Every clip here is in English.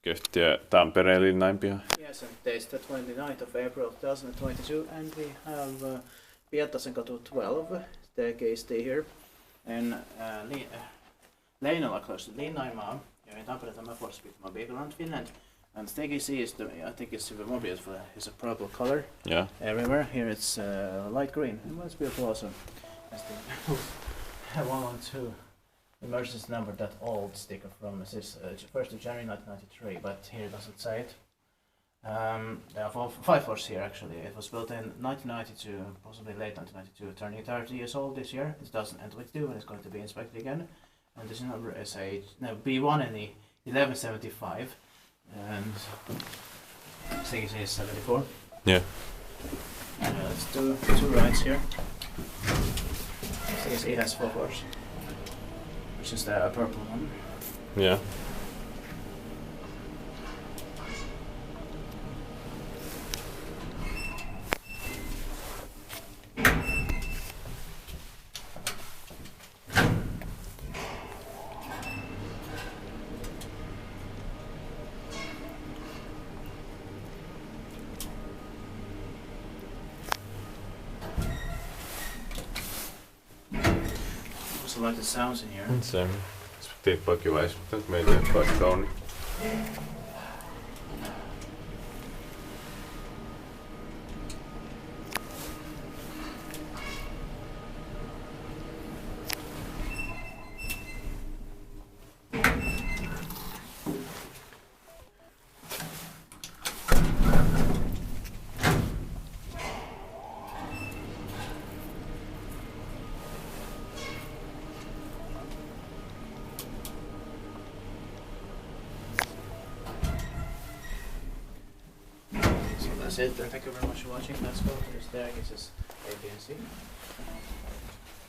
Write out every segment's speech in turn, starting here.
Kehtiä Tampereen linnainpiha. Yes, and today's the 29th of April 2022, and we have Piettasenkatu 12 staircase here in Leinola, close to Leinola, here in Tampere, Finland. And staircase is, I think it's even more beautiful. It's a purple color. Yeah. Everywhere. Here it's light green. It must be also. I want to emergency number, that old sticker from this 1st of January 1993, but here it doesn't say it. There are 5 floors here actually. It was built in 1992, possibly late 1992, turning 30 years old this year. It's 2022 and it's going to be inspected again. And this number is B1 in the 1175, and I think it is 74. Yeah. Let's do 2 rides here. I think it has 4 floors, which is the purple one. Yeah. Also like the sounds in here. Se tippaa kiva, jos meitä paikka on. That's it. Thank you very much for watching. Let's go to the staircases A, B, and C.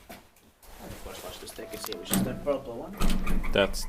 And of course, watch the staircase C, which is the purple one. That's